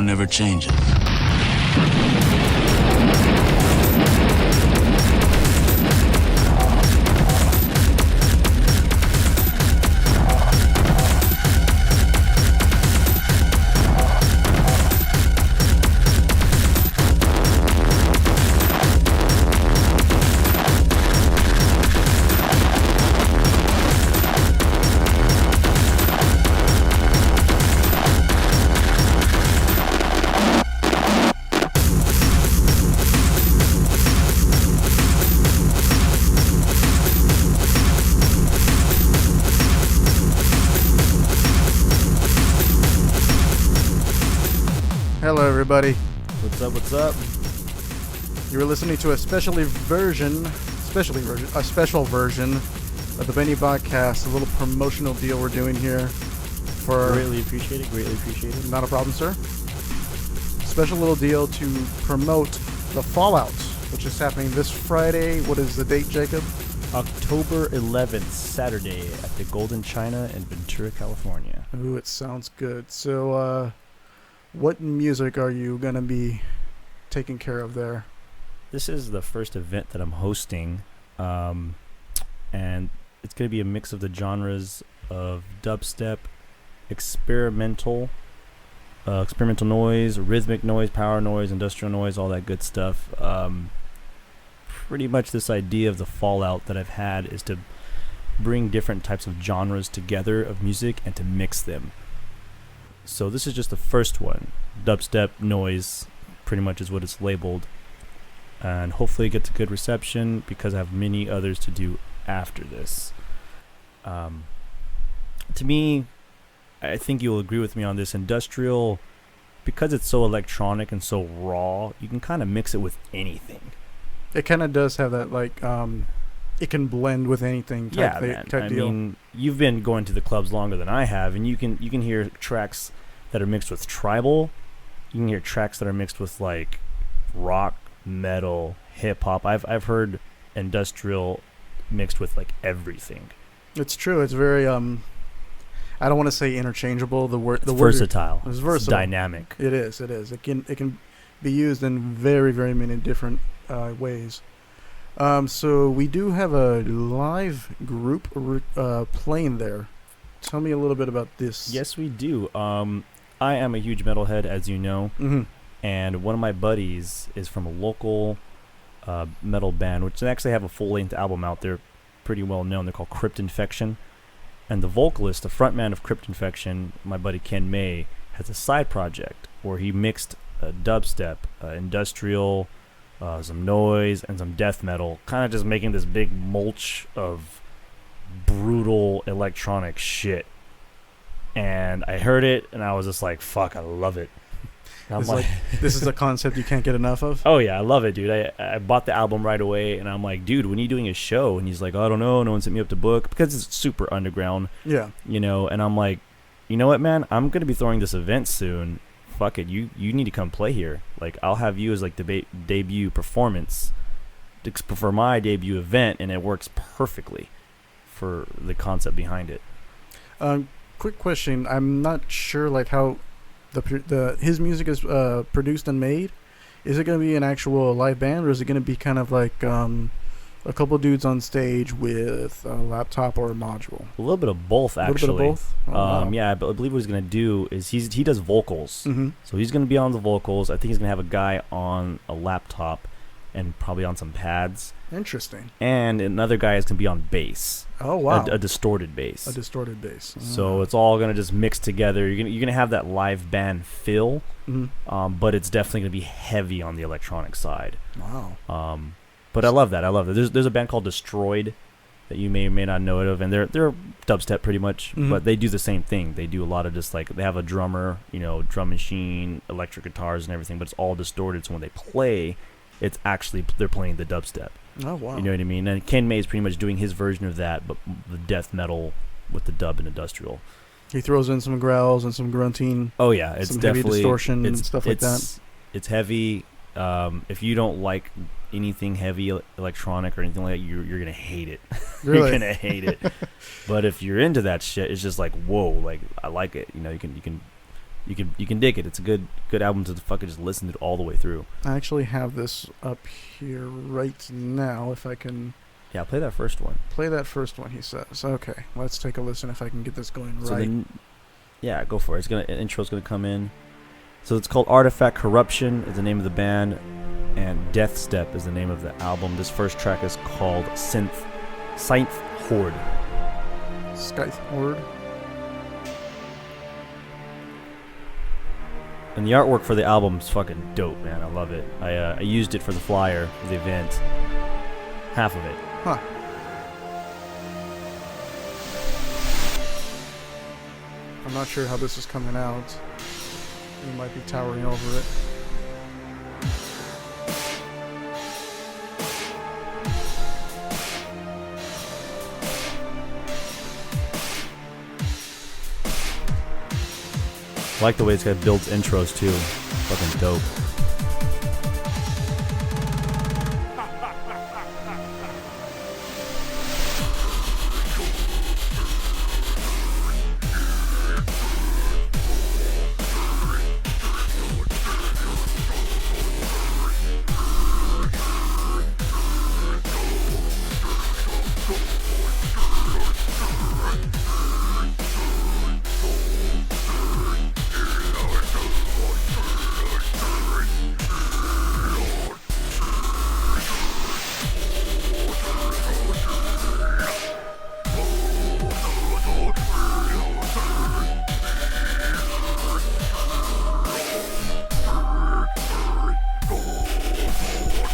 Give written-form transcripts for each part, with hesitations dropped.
score never changes. Hello, everybody. What's up? What's up? You were listening to a special version of the Bendybotcast, a little promotional deal we're doing here. Greatly appreciated. Not a problem, sir. Special little deal to promote the Fallout, which is happening this Friday. What is the date, Jacob? October 11th, Saturday, at the Golden China in Ventura, California. Ooh, it sounds good. So, what music are you going to be taking care of there? This is the first event that I'm hosting, and it's going to be a mix of the genres of dubstep, experimental noise, rhythmic noise, power noise, industrial noise, all that good stuff. Pretty much this idea of the Fallout that I've had is to bring different types of genres together of music and to mix them. So this is just the first one. Dubstep, noise, pretty much is what it's labeled. And hopefully it gets a good reception because I have many others to do after this. To me, I think you'll agree with me on this. Industrial, because it's so electronic and so raw, you can kind of mix it with anything. It kind of does have that, like, it can blend with anything type, type deal. I mean, you've been going to the clubs longer than I have, and you can hear tracks that are mixed with tribal. You can hear tracks that are mixed with, like, rock, metal, hip-hop. I've heard industrial mixed with, like, everything. It's true. It's very, I don't want to say interchangeable. It's versatile. It's versatile. It's dynamic. It is. It can be used in very, very many different ways. So we do have a live group playing there. Tell me a little bit about this. Yes, we do. I am a huge metalhead, as you know, and one of my buddies is from a local metal band, which they actually have a full-length album out there, pretty well known. They're called Crypt Infection, and the vocalist, the frontman of Crypt Infection, my buddy Ken May, has a side project where he mixed dubstep, industrial, some noise, and some death metal, kind of just making this big mulch of brutal electronic shit. And I heard it, and I was just like, fuck, I love it. I'm like, this is a concept you can't get enough of? Oh, yeah, I love it, dude. I bought the album right away, and I'm like, dude, when are you doing a show? And he's like, I don't know, no one sent me up to book, because it's super underground. Yeah. You know, and I'm like, you know what, man? I'm going to be throwing this event soon. Fuck it, you need to come play here. Like, I'll have you as like the debut performance for my debut event, and it works perfectly for the concept behind it. Quick question: I'm not sure like how his music is produced and made. Is it going to be an actual live band, or is it going to be kind of like a couple dudes on stage with a laptop or a module? A little bit of both, actually. A little bit of both? Oh, wow. Yeah, but I believe what he's going to do is he does vocals. Mm-hmm. So he's going to be on the vocals. I think he's going to have a guy on a laptop and probably on some pads. Interesting. And another guy is going to be on bass. Oh, wow. A distorted bass. A distorted bass. Oh. So it's all going to just mix together. You're going to have that live band feel, but it's definitely going to be heavy on the electronic side. Wow. But I love that. There's a band called Destroyed that you may or may not know it of, and they're dubstep pretty much, but they do the same thing. They do a lot of just like, they have a drummer, drum machine, electric guitars and everything, but it's all distorted. So when they play, it's actually, they're playing the dubstep. Oh, wow. You know what I mean? And Ken May is pretty much doing his version of that, but the death metal with the dub and industrial. He throws in some growls and some grunting. Oh yeah, it's some definitely heavy distortion and stuff like that. It's heavy. If you don't like anything heavy electronic or anything like that, you're gonna hate it. Really? You're gonna hate it. But if you're into that shit, it's just like, whoa, like I like it. You can you can dig it. It's a good album to fucking just listen to all the way through. I actually have this up here right now. If I can. Yeah, play that first one. Play that first one, he says. Okay, let's take a listen if I can get this going right. Then, yeah, go for it. Intro's gonna come in. So it's called Artifact Corruption is the name of the band, and Death Step is the name of the album. This first track is called Scythe Horde. Scythe Horde. And the artwork for the album's fucking dope, man. I love it. I used it for the flyer for the event. Half of it. Huh. I'm not sure how this is coming out. You might be towering over it. I like the way this guy builds intros too. Fucking dope.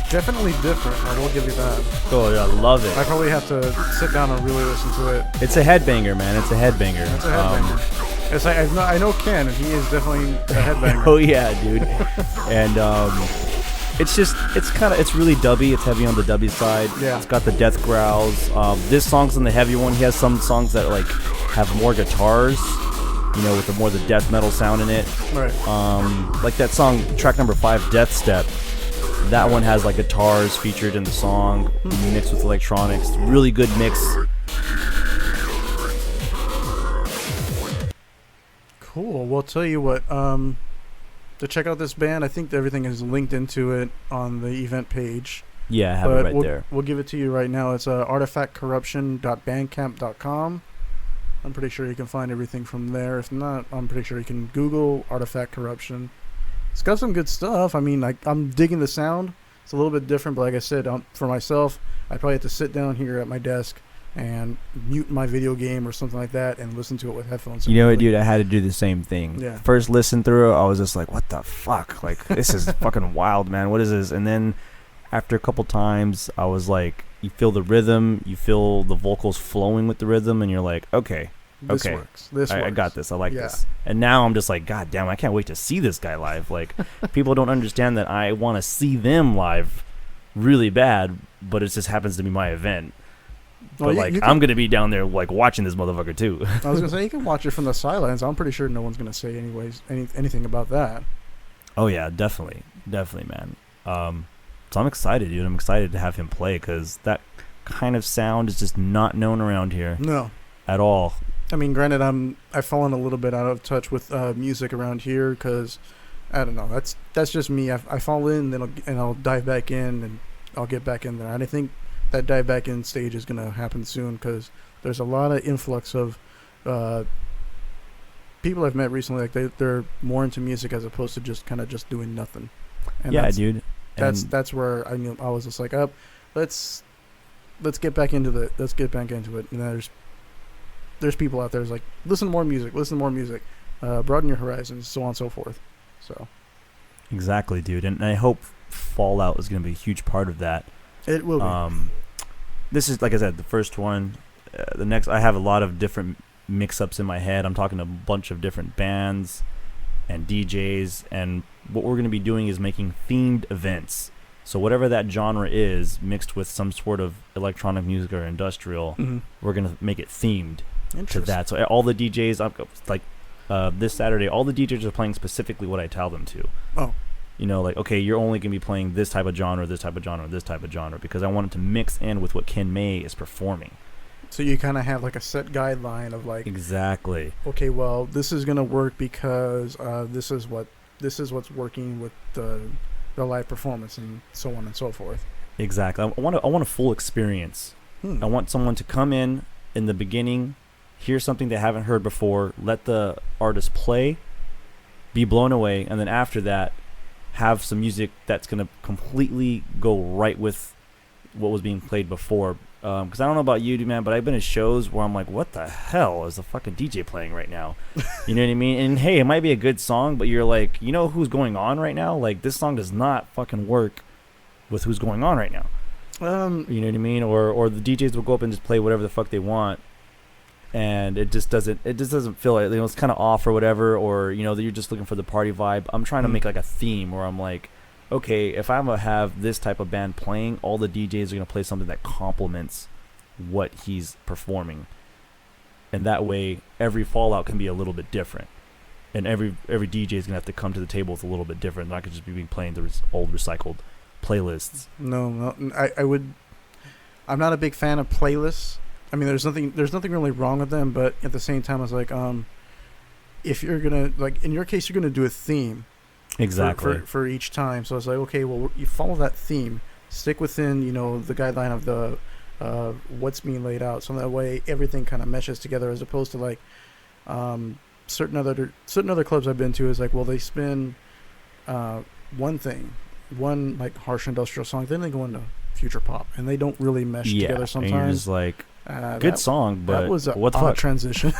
Definitely different, I will give you that. Oh, yeah, I love it. I probably have to sit down and really listen to it. It's a headbanger, man. It's a headbanger. It's a headbanger. It's like, I know Ken, and he is definitely a headbanger. Oh, yeah, dude. And it's really dubby. It's heavy on the dubby side. Yeah. It's got the death growls. This song's on the heavy one. He has some songs that like have more guitars, with the death metal sound in it. Right. Like that song, track number 5, Death Step. That one has like guitars featured in the song, mixed with electronics. Really good mix. Cool. Well, I'll tell you what. To check out this band, I think everything is linked into it on the event page. Yeah, I have it right there. We'll give it to you right now. It's artifactcorruption.bandcamp.com. I'm pretty sure you can find everything from there. If not, I'm pretty sure you can Google Artifact Corruption. It's got some good stuff. I mean, I'm digging the sound. It's a little bit different, but like I said, for myself, I probably have to sit down here at my desk and mute my video game or something like that and listen to it with headphones. You know what, dude? I had to do the same thing. Yeah. First listen through, I was just like, what the fuck? Like, this is fucking wild, man. What is this? And then after a couple times, I was like, you feel the rhythm, you feel the vocals flowing with the rhythm, and you're like, okay. This works. I got this. I like this. And now I'm just like, God damn, I can't wait to see this guy live. Like, people don't understand that I want to see them live really bad, but it just happens to be my event. But I'm going to be down there like watching this motherfucker too. I was going to say, you can watch it from the sidelines. I'm pretty sure no one's going to say anything about that. Oh yeah, definitely. Definitely, man. So I'm excited, dude. I'm excited to have him play because that kind of sound is just not known around here. No. At all. I mean, granted, I've fallen a little bit out of touch with music around here because, I don't know, that's just me. I fall in, and I'll dive back in, and I'll get back in there. And I think that dive back in stage is going to happen soon because there's a lot of influx of people I've met recently. Like they're more into music as opposed to just doing nothing. And yeah, dude. That's where I was just like, let's get back into it. Let's get back into it. And there's people out there who's like, listen to more music, broaden your horizons, so on and so forth. So exactly, dude. And I hope Fallout is going to be a huge part of that. It will be. This is, like I said, the first one. The next, I have a lot of different mix-ups in my head. I'm talking to a bunch of different bands and DJs, and what we're going to be doing is making themed events. So whatever that genre is, mixed with some sort of electronic music or industrial, we're going to make it themed to that. So all the DJs, this Saturday, all the DJs are playing specifically what I tell them to. Oh. Okay, you're only going to be playing this type of genre, this type of genre, this type of genre, because I want it to mix in with what Ken May is performing. So you kind of have like a set guideline of like, Exactly. okay, well, this is gonna work because this is what's working with the live performance and so on and so forth. Exactly. I want a full experience. I want someone to come in the beginning, hear something they haven't heard before, let the artist play, be blown away, and then after that, have some music that's gonna completely go right with what was being played before. Because I don't know about you, man, but I've been at shows where I'm like, what the hell is the fucking DJ playing right now? You know what I mean? And hey, it might be a good song, but you're like, you know who's going on right now? Like, this song does not fucking work with who's going on right now. You know what I mean? Or the DJs will go up and just play whatever the fuck they want, and it just doesn't feel like, you know, it's kind of off or whatever, or, you know, that you're just looking for the party vibe. I'm trying to make like a theme where I'm like, okay, if I'm gonna have this type of band playing, all the DJs are gonna play something that complements what he's performing, and that way every fallout can be a little bit different, and every DJ is gonna have to come to the table with a little bit different. Not gonna just be playing the old recycled playlists. No, I'm not a big fan of playlists. I mean, there's nothing really wrong with them, but at the same time, I was like, if you're gonna, like, in your case, you're gonna do a theme. Exactly. For each time. So I was like, okay, well, you follow that theme, stick within, you know, the guideline of the what's being laid out, so that way everything kind of meshes together, as opposed to like certain other clubs I've been to is like, well, they spin one like harsh industrial song, then they go into future pop, and they don't really mesh together sometimes. And you're just like, good song, but that was what the odd fuck? Transition.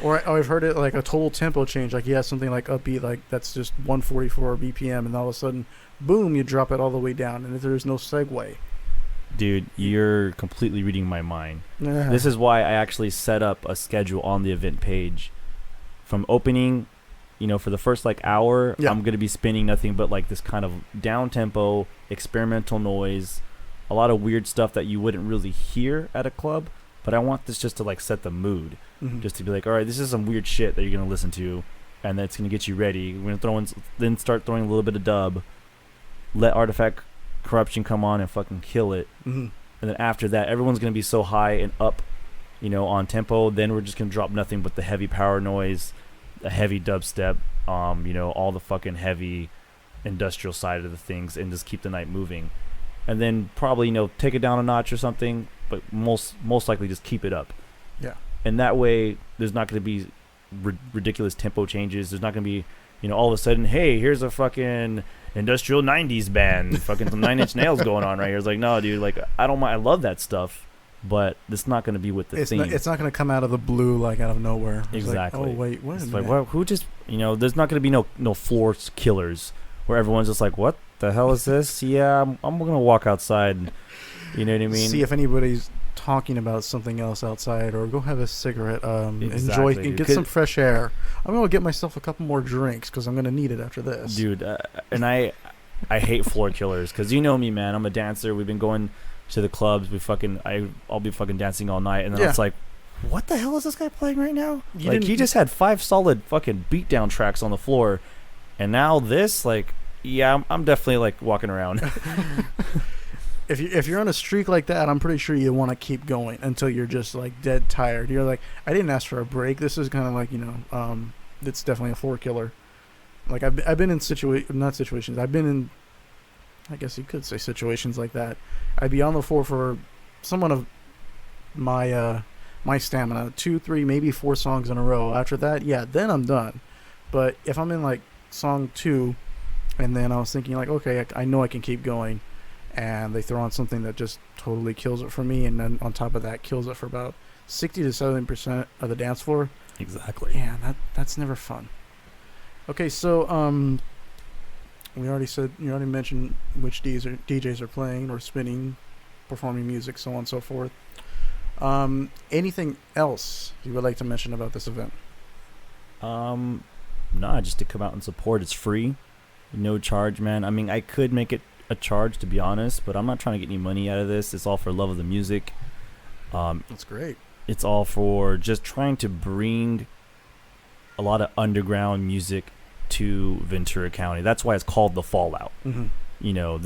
Or I've heard it like a total tempo change, like he has something like upbeat, like that's just 144 BPM, and all of a sudden, boom, you drop it all the way down, and there's no segue. Dude, you're completely reading my mind. This is why I actually set up a schedule on the event page. From opening, you know, for the first like hour, I'm going to be spinning nothing but like this kind of down tempo, experimental noise, a lot of weird stuff that you wouldn't really hear at a club. But I want this just to like set the mood, just to be like, all right, this is some weird shit that you're gonna listen to, and that's gonna get you ready. We're gonna throw in, then start throwing a little bit of dub, let Artifact Corruption come on and fucking kill it, and then after that, everyone's gonna be so high and up, you know, on tempo. Then we're just gonna drop nothing but the heavy power noise, the heavy dubstep, you know, all the fucking heavy industrial side of the things, and just keep the night moving. And then probably, you know, take it down a notch or something, but most likely just keep it up. Yeah. And that way, there's not going to be ridiculous tempo changes. There's not going to be, you know, all of a sudden, hey, here's a fucking industrial 90s band, fucking some Nine Inch Nails going on right here. It's like, no, dude, like, I don't mind. I love that stuff, but it's not going to be with the theme. It's not going to come out of the blue, like out of nowhere. It's exactly. Like, oh, wait, what? It's like, well, who just, you know, there's not going to be no floor killers where everyone's just like, what the hell is this? Yeah, I'm going to walk outside. You know what I mean? See if anybody's talking about something else outside, or go have a cigarette, exactly, enjoy and get some fresh air. I'm going to get myself a couple more drinks because I'm going to need it after this. Dude, and I hate floor killers because you know me, man. I'm a dancer. We've been going to the clubs. I'll be fucking dancing all night, and then it's like, what the hell is this guy playing right now? Like, he just had 5 solid fucking beatdown tracks on the floor, and now this, like, yeah, I'm definitely like walking around. If you're on a streak like that, I'm pretty sure you want to keep going until you're just like dead tired. You're like, I didn't ask for a break. This is kind of like, you know, it's definitely a floor killer. Like I've been in not situations. I've been in, I guess you could say, situations like that. I'd be on the floor for someone of my my stamina, 2, 3, maybe 4 songs in a row. After that, yeah, then I'm done. But if I'm in like song 2, and then I was thinking like, okay, I know I can keep going, and they throw on something that just totally kills it for me, and then on top of that kills it for about 60 to 70% of the dance floor. Exactly. Yeah, that's never fun. Okay, so you already mentioned which DJs are playing or spinning, performing music, so on and so forth. Anything else you would like to mention about this event? Nah, just to come out and support. It's free. No charge, man. I mean, I could make it a charge, to be honest, but I'm not trying to get any money out of this. It's all for love of the music. That's great. It's all for just trying to bring a lot of underground music to Ventura County. That's why it's called the Fallout. Mm-hmm. You know,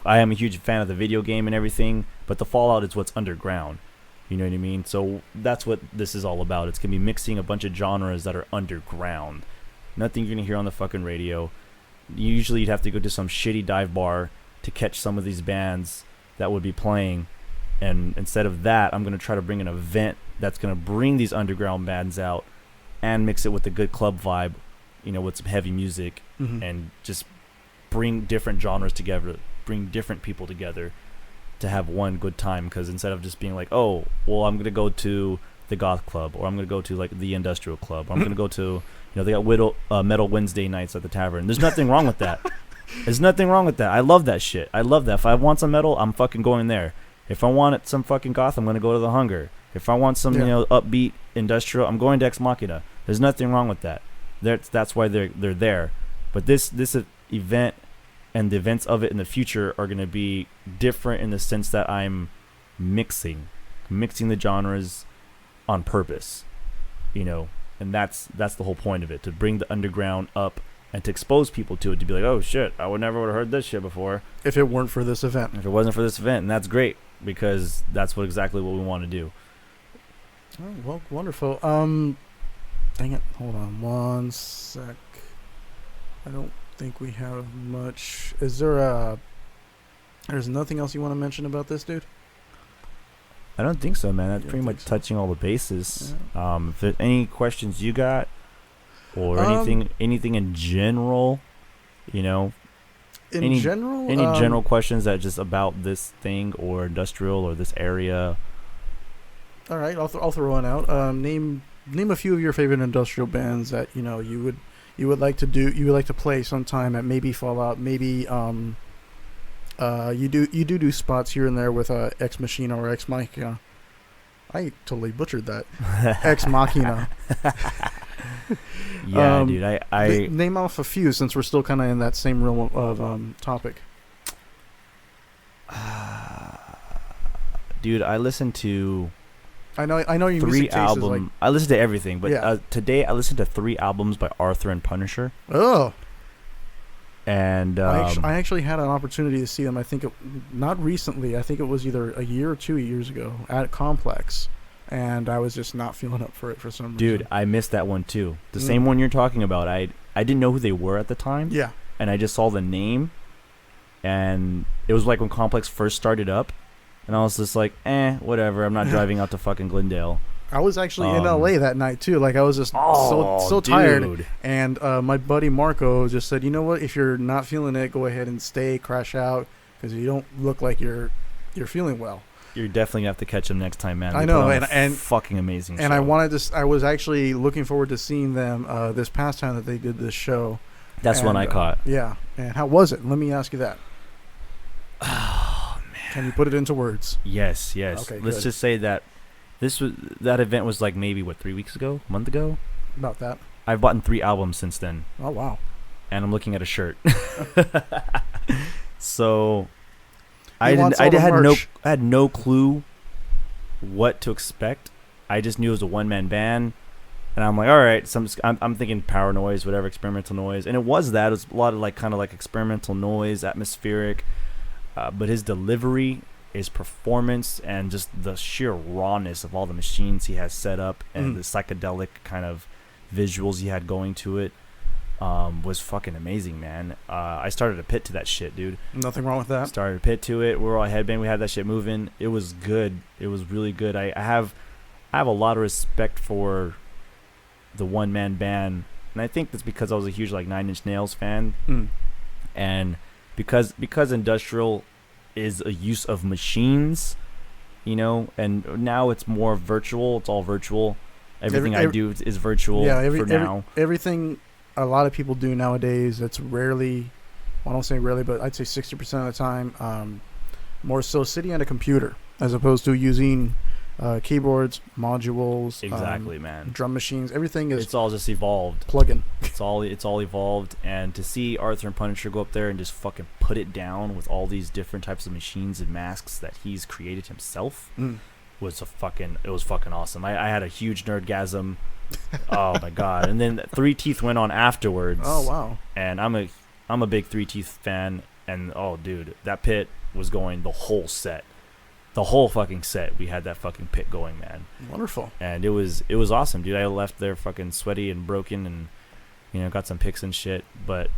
I am a huge fan of the video game and everything, but the Fallout is what's underground. You know what I mean? So that's what this is all about. It's going to be mixing a bunch of genres that are underground. Nothing you're going to hear on the fucking radio. Usually you'd have to go to some shitty dive bar to catch some of these bands that would be playing. And instead of that, I'm going to try to bring an event that's going to bring these underground bands out and mix it with a good club vibe, you know, with some heavy music, and just bring different genres together, bring different people together to have one good time. Because instead of just being like, oh, well, I'm going to go to the goth club, or I'm going to go to like the industrial club, or I'm going to go to, you know, they got Metal Wednesday nights at the tavern. There's nothing wrong with that. There's nothing wrong with that. I love that shit. I love that. If I want some metal, I'm fucking going there. If I want some fucking goth, I'm going to go to the Hunger. If I want some, you know, upbeat industrial, I'm going to Ex Machina. There's nothing wrong with that. That's why they're there. But this event and the events of it in the future are going to be different in the sense that I'm mixing the genres on purpose, you know, and that's the whole point of it, to bring the underground up and to expose people to it, to be like, oh shit, I would never would have heard this shit before if it weren't for this event. If it wasn't for this event, and that's great, because that's exactly what we want to do. Oh, well, wonderful. Dang it, hold on one sec. I don't think we have much. Is there there's nothing else you want to mention about this, dude? I don't think so, man. That's pretty much touching all the bases. Yeah. If there's any questions you got, or anything in general, you know, any general questions that just about this thing or industrial or this area. All right, I'll throw one out. Name a few of your favorite industrial bands that, you know, you would like to play sometime at maybe Fallout, maybe you do spots here and there with Ex Machina or Ex Machina. I totally butchered that. Ex Machina. Yeah, dude. I name off a few, since we're still kind of in that same realm of topic. Dude, I listened to. I know your 3 music taste is like. I listen to everything, but today I listened to 3 albums by Arthur and Punisher. Oh. And I actually had an opportunity to see them. I think not recently. I think it was either a year or 2 years ago at Complex, and I was just not feeling up for it for some reason. Dude, I missed that one too. The same one you're talking about. I didn't know who they were at the time. Yeah. And I just saw the name, and it was like when Complex first started up, and I was just like, whatever. I'm not driving out to fucking Glendale. I was actually in LA that night too. Like, I was just so tired, and my buddy Marco just said, "You know what? If you're not feeling it, go ahead and stay, crash out, because you don't look like you're feeling well." You're definitely gonna have to catch them next time, man. I know, and fucking amazing. And show. I was actually looking forward to seeing them this past time that they did this show. That's when I caught. Yeah, and how was it? Let me ask you that. Oh man, can you put it into words? Yes. Okay, let's just say that. That event was like maybe 3 weeks ago, a month ago. About that. I've bought 3 albums since then. Oh wow! And I'm looking at a shirt. So, I had no clue what to expect. I just knew it was a one-man band, and I'm like, all right. I'm thinking power noise, whatever, experimental noise, and it was that. It was a lot of like kind of like experimental noise, atmospheric, but his delivery, his performance, and just the sheer rawness of all the machines he has set up and the psychedelic kind of visuals he had going to it was fucking amazing, man. I started a pit to that shit, dude. Nothing wrong with that. Started a pit to it. We were all headbang. We had that shit moving. It was good. It was really good. I have a lot of respect for the one-man band, and I think that's because I was a huge like 9 Inch Nails fan, and because industrial is a use of machines, you know, and now it's more virtual. It's all virtual. Everything I do is virtual for now. Everything a lot of people do nowadays, it's rarely, well, I don't say rarely, but I'd say 60% of the time, more so sitting at a computer as opposed to using keyboards, modules, exactly, man. Drum machines. Everything is. It's all just evolved. Plug-in. It's all evolved, and to see Arthur and Punisher go up there and just fucking put it down with all these different types of machines and masks that he's created himself was fucking awesome. I had a huge nerdgasm. Oh my god! And then 3 Teeth went on afterwards. Oh wow! And I'm a big 3 Teeth fan, and oh dude, that pit was going the whole set. the whole fucking set. We had that fucking pit going, man. Wonderful. And it was awesome, dude. I left there fucking sweaty and broken, and got some pics and shit. But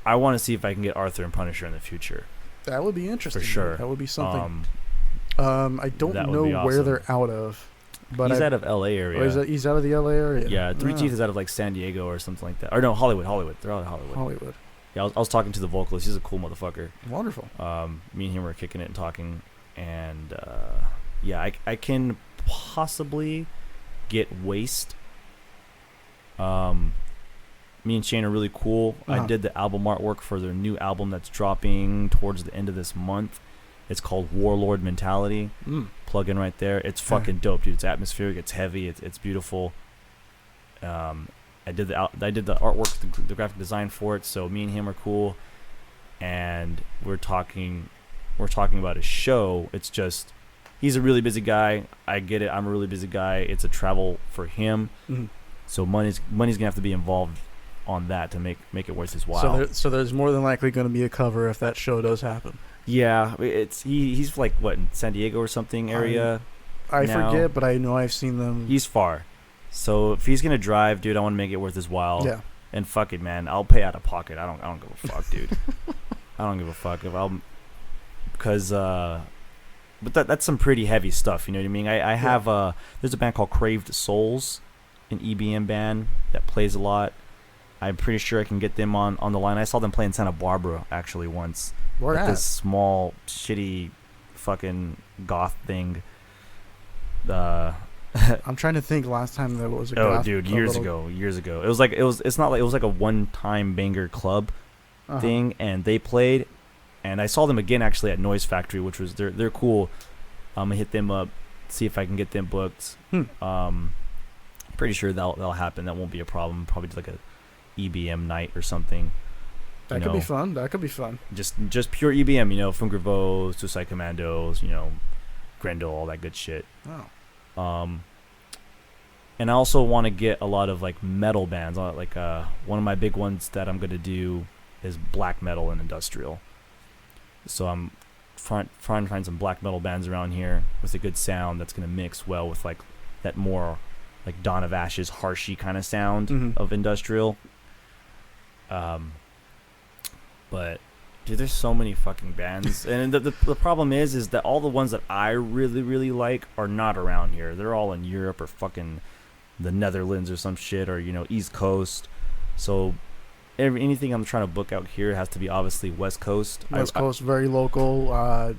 I want to see if I can get Arthur and Punisher in the future. That would be interesting. For sure. That would be something. I don't know where awesome. they're out of. But he's out of L.A. area. He's out of the L.A. area? Yeah, Three Teeth is out of like San Diego or something like that. Or no, Hollywood. They're out of Hollywood. Hollywood. Yeah, I was talking to the vocalist. He's a cool motherfucker. Wonderful. Me and him were kicking it and talking. And I can possibly get Waste. Me and Shane are really cool. I did the album artwork for their new album that's dropping towards the end of this month. It's called Warlord Mentality. Plug in right there. It's fucking dope, dude. It's atmospheric. It's heavy. It's beautiful. I did the artwork, the graphic design for it. So me and him are cool, and we're talking about his show. It's just he's a really busy guy. I get it. I'm a really busy guy. It's a travel for him. So money's gonna have to be involved on that to make it worth his while. So there's more than likely going to be a cover if that show does happen. Yeah, he's like what, in San Diego or something area. I forget, but I know I've seen them. He's far, so if he's gonna drive, dude, I want to make it worth his while. Yeah. And fuck it, man, I'll pay out of pocket. I don't give a fuck, dude. I don't give a fuck if but that's some pretty heavy stuff. You know what I mean? I have there's a band called Craved Souls, an EBM band that plays a lot. I'm pretty sure I can get them on the line. I saw them play in Santa Barbara actually once. Where at? This small, shitty, fucking goth thing. I'm trying to think. Last time there was a goth. Oh, dude, years ago. It's not like it was like a one-time banger club thing, and they played, and I saw them again actually at Noise Factory, which was they're cool. I'm gonna hit them up, see if I can get them booked. Pretty sure that'll happen. That won't be a problem. Probably just like a EBM night or something. That could be fun. Just pure EBM, Fungervo, Suicide Commandos, Grendel, all that good shit. And I also want to get a lot of like metal bands. Like one of my big ones that I'm gonna do is black metal and industrial. So I'm trying to find some black metal bands around here with a good sound that's gonna mix well with like that more like Dawn of Ashes harshy kind of sound of industrial. But dude, there's so many fucking bands, and the problem is that all the ones that I really really like are not around here. They're all in Europe or fucking the Netherlands or some shit, or East Coast. So anything I'm trying to book out here has to be obviously West Coast. West Coast, very local.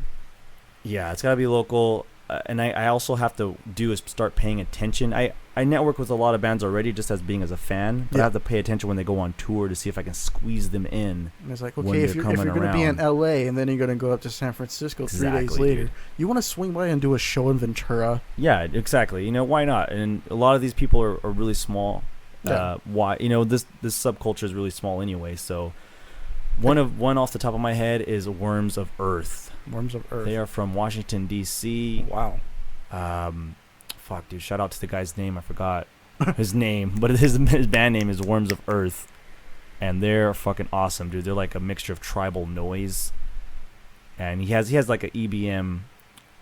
Yeah, it's gotta be local. And I also have to do is start paying attention. I network with a lot of bands already just as being as a fan, but I have to pay attention when they go on tour to see if I can squeeze them in. And it's like, okay, if you're going to be in LA and then you're going to go up to San Francisco 3 days later, you want to swing by and do a show in Ventura. Yeah, exactly. Why not? And a lot of these people are really small. Why? This subculture is really small anyway. So one off the top of my head is Worms of Earth. Worms of Earth. They are from Washington, D.C. Wow. Fuck, dude. Shout out to the guy's name. I forgot his name. But his band name is Worms of Earth. And they're fucking awesome, dude. They're like a mixture of tribal noise. And he has like a EBM,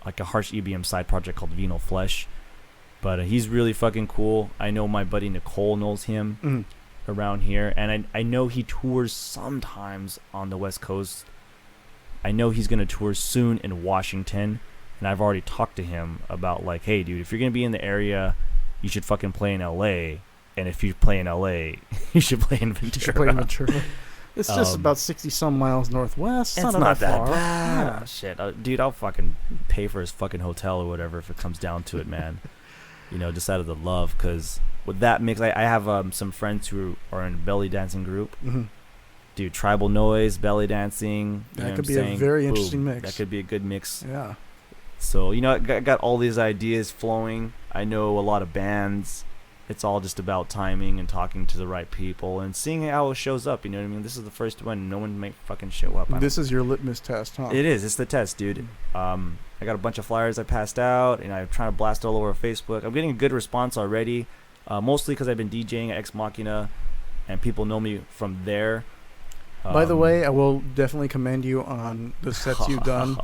like a harsh EBM side project called Venal Flesh. But he's really fucking cool. I know my buddy Nicole knows him around here. And I know he tours sometimes on the West Coast. I know he's going to tour soon in Washington, and I've already talked to him about like, hey, dude, if you're going to be in the area, you should fucking play in L.A., and if you play in L.A., you should play in Ventura. It's just about 60-some miles northwest. It's not that far. Yeah. Shit, dude, I'll fucking pay for his fucking hotel or whatever if it comes down to it, man. Just out of the love, because with that mix, I have some friends who are in a belly dancing group. Dude, tribal noise, belly dancing. That could be a very interesting mix. That could be a good mix. Yeah. So, I got all these ideas flowing. I know a lot of bands. It's all just about timing and talking to the right people and seeing how it shows up. You know what I mean? This is the first one. No one might fucking show up. This is your litmus test, huh? It is. It's the test, dude. I got a bunch of flyers I passed out, and I'm trying to blast it all over Facebook. I'm getting a good response already, mostly because I've been DJing at Ex Machina, and people know me from there. By the way, I will definitely commend you on the sets you've done.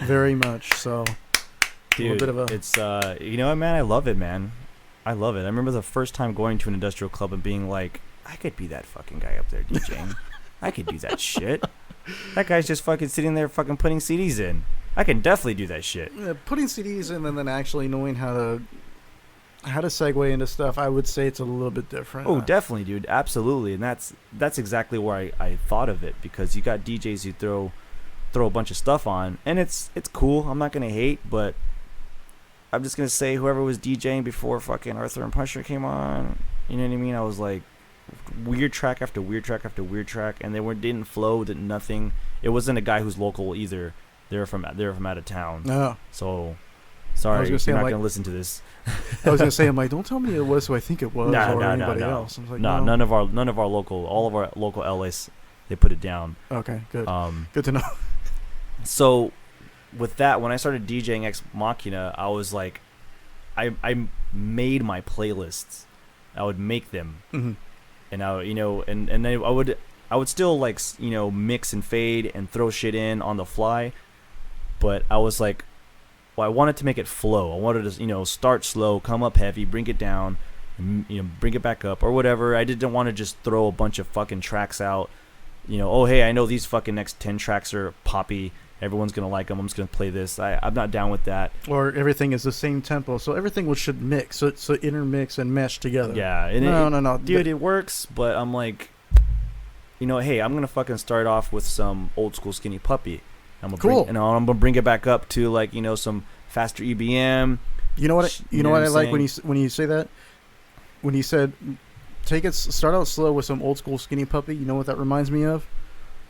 Very much so. Dude, bit of a... it's you know what, man? I love it, man. I love it. I remember the first time going to an industrial club and being like, I could be that fucking guy up there DJing. I could do that shit. That guy's just fucking sitting there fucking putting CDs in. I can definitely do that shit. Yeah, putting CDs in and then actually knowing how to segue into stuff, I would say it's a little bit different. Oh, definitely, dude. Absolutely. And that's exactly where I thought of it, because you got DJs who throw a bunch of stuff on, and it's cool. I'm not gonna hate, but I'm just gonna say whoever was DJing before fucking Arthur and Puncher came on, you know what I mean? I was like, weird track after weird track after weird track, and they didn't flow, didn't nothing. It wasn't a guy who's local either. They're from out of town. No. So sorry, you're not gonna listen to this. I was gonna say, I'm like, don't tell me it was who I think it was, or anybody else. I was like, no, none of our local, all of our local LAs, they put it down. Okay, good. Good to know. So with that, when I started DJing Ex Machina, I was like, I made my playlists. I would make them, and then I would still like mix and fade and throw shit in on the fly, but I was like, well, I wanted to make it flow. I wanted to start slow, come up heavy, bring it down, bring it back up or whatever. I didn't want to just throw a bunch of fucking tracks out. Oh hey, I know these fucking next 10 tracks are poppy. Everyone's going to like them. I'm just going to play this. I'm not down with that. Or everything is the same tempo. So everything should mix. So intermix and mesh together. Yeah. No. Dude, it works. But I'm like, hey, I'm going to fucking start off with some old school Skinny Puppy. I'm going to bring it back up to like, some faster EBM. You know what I like when you say that? When you said, start out slow with some old school Skinny Puppy. You know what that reminds me of?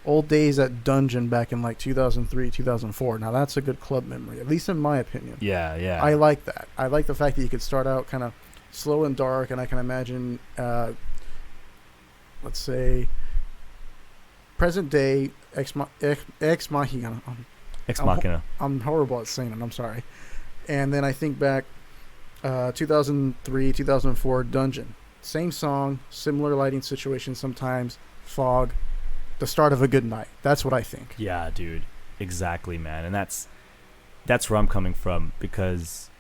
Old days at Dungeon back in like 2003, 2004. Now that's a good club memory, at least in my opinion. Yeah. I like that. I like the fact that you could start out kind of slow and dark, and I can imagine, let's say, present day Ex Machina. Ex Machina. I'm horrible at saying it. I'm sorry. And then I think back, 2003, 2004 Dungeon. Same song, similar lighting situation sometimes, fog. The start of a good night. That's what I think. Yeah, dude. Exactly, man. And that's where I'm coming from, because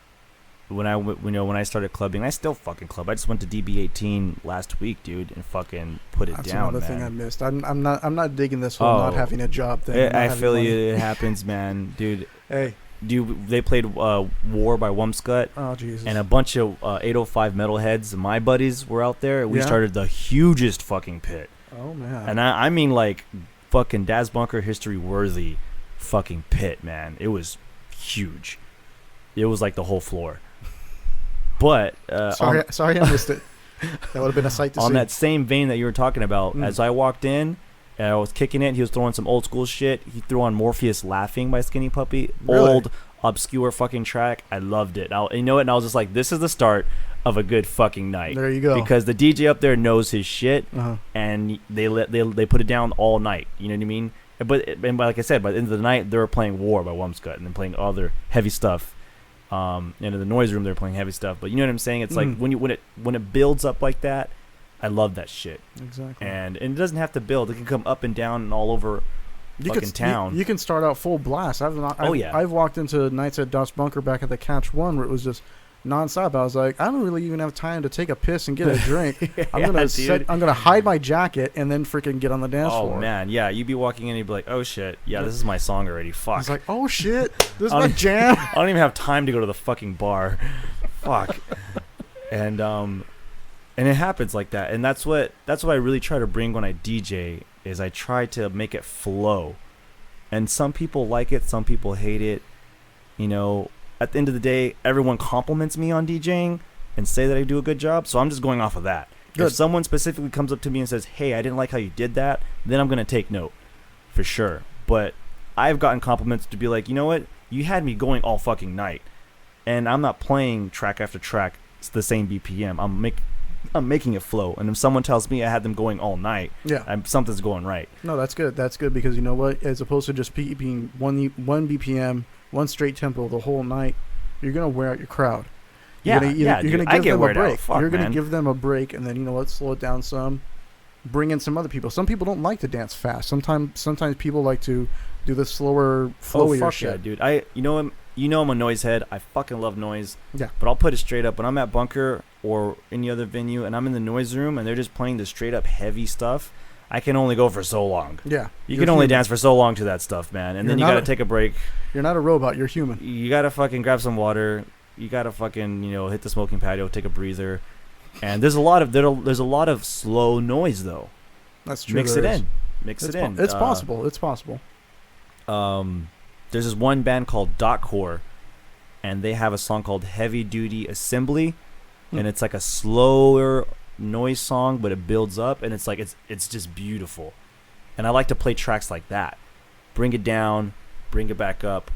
when I started clubbing, I still fucking club. I just went to DB18 last week, dude, and fucking put it down. That's another thing I missed. I'm not digging this whole not having a job thing. I feel you. It happens, man, dude. Hey. They played War by Wumpscut. Oh, Jesus. And a bunch of 805 metalheads, my buddies, were out there. We started the hugest fucking pit. Oh, man. And I mean, like, fucking Daz Bunker history worthy fucking pit, man. It was huge. It was like the whole floor. But sorry I missed it. That would have been a sight to see. On that same vein that you were talking about, as I walked in and I was kicking it, he was throwing some old school shit. He threw on Morpheus Laughing by Skinny Puppy. Really? Old, obscure fucking track. I loved it. And I was just like, this is the start of a good fucking night. There you go. Because the DJ up there knows his shit, and they put it down all night. You know what I mean? But like I said, by the end of the night, they were playing War by Wumpscut and then playing other heavy stuff. And in the noise room, they're playing heavy stuff. But you know what I'm saying? It's like when it builds up like that, I love that shit. Exactly. And it doesn't have to build. It can come up and down and all over fucking town. You can start out full blast. I've walked into nights at Dutch Bunker back at the Catch 1 where it was just nonstop. I was like, I don't really even have time to take a piss and get a drink. I'm gonna hide my jacket and then freaking get on the dance floor. Oh man, yeah. You'd be walking in and you'd be like, oh shit, yeah, this is my song already. Fuck. I was like, oh shit, this is my jam. I don't even have time to go to the fucking bar. Fuck. And it happens like that. And that's what I really try to bring when I DJ, is I try to make it flow. And some people like it, some people hate it. At the end of the day, everyone compliments me on DJing and say that I do a good job, so I'm just going off of that. Good. If someone specifically comes up to me and says, hey, I didn't like how you did that, then I'm going to take note, for sure. But I've gotten compliments to be like, you know what? You had me going all fucking night. And I'm not playing track after track, it's the same BPM. I'm making it flow. And if someone tells me I had them going all night, something's going right. No, that's good. That's good, because you know what? As opposed to just being one BPM, one straight tempo the whole night, you're going to wear out your crowd. You're going to give them a break. You're going to give them a break, and then, you know what, slow it down some. Bring in some other people. Some people don't like to dance fast. Sometimes people like to Do the slower, flowier shit. Yeah, dude. I'm a noise head. I fucking love noise. Yeah. But I'll put it straight up. When I'm at Bunker or any other venue and I'm in the noise room and they're just playing the straight up heavy stuff, I can only go for so long. Yeah. You can only dance for so long to that stuff, man. And then you got to take a break. You're not a robot. You're human. You got to fucking grab some water. You got to fucking, hit the smoking patio, take a breather. And there's a lot of slow noise, though. That's true. Mix it in. It's possible. It's possible. There's this one band called Dotcore, and they have a song called Heavy Duty Assembly, and it's like a slower noise song, but it builds up, and it's like it's just beautiful. And I like to play tracks like that. Bring it down, bring it back up,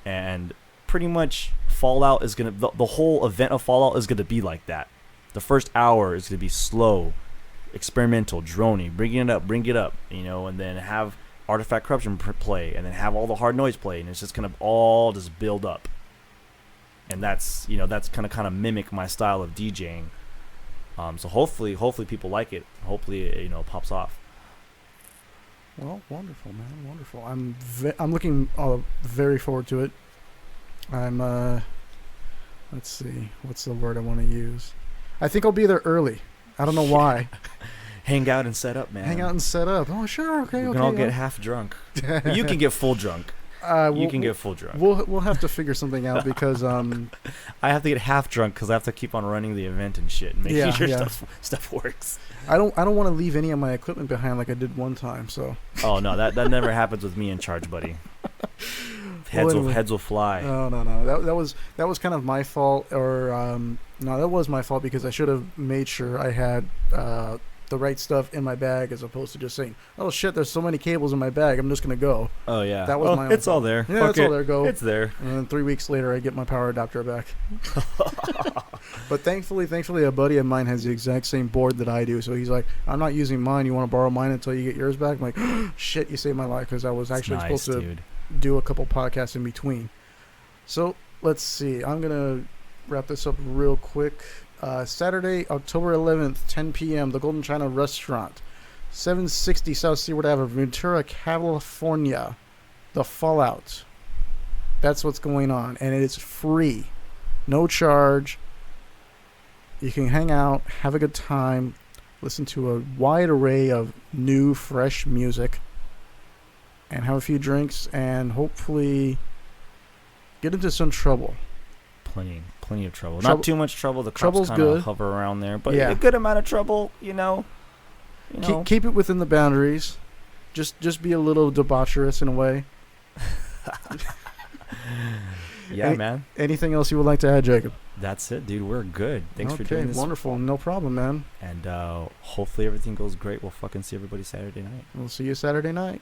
and pretty much Fallout is gonna the whole event of Fallout is gonna be like that. The first hour is gonna be slow, experimental, drony, bring it up, and then have Artifact Corruption play, and then have all the hard noise play, and it's just gonna all just build up. And that's kind of mimic my style of DJing. So hopefully people like it. Hopefully it pops off. Well, wonderful, man, wonderful. I'm looking very forward to it. I'm let's see, what's the word I want to use? I think I'll be there early. I don't know why. Hang out and set up, man. Hang out and set up. Oh, sure, okay. We can all get half drunk. You can get full drunk. You can get full drunk. We'll have to figure something out because I have to get half drunk because I have to keep on running the event and shit and making sure stuff works. I don't want to leave any of my equipment behind like I did one time. So. Oh no, that never happens with me in charge, buddy. Heads will fly. Oh no. That was kind of my fault, or no, that was my fault because I should have made sure I had the right stuff in my bag as opposed to just saying, "Oh shit, there's so many cables in my bag, I'm just gonna go." Oh yeah, that was my own it's fault. all there. Yeah, it's all there. Go. It's there. And then 3 weeks later, I get my power adapter back. But thankfully, a buddy of mine has the exact same board that I do. So he's like, "I'm not using mine. You want to borrow mine until you get yours back?" I'm like, "Shit, you saved my life," because I was actually supposed to do a couple podcasts in between. So let's see. I'm gonna wrap this up real quick. Saturday, October 11th, 10 p.m., the Golden China Restaurant, 760 South Seaward Avenue, Ventura, California. The Fallout. That's what's going on, and it's free. No charge. You can hang out, have a good time, listen to a wide array of new, fresh music, and have a few drinks, and hopefully get into some trouble. Plenty of trouble. Not too much trouble. The cops kind of hover around there, but a good amount of trouble. Keep it within the boundaries. Just be a little debaucherous in a way. Yeah, man. Anything else you would like to add, Jacob? That's it, dude. We're good. Thanks for doing this. Wonderful. No problem, man. And hopefully everything goes great. We'll fucking see everybody Saturday night. We'll see you Saturday night.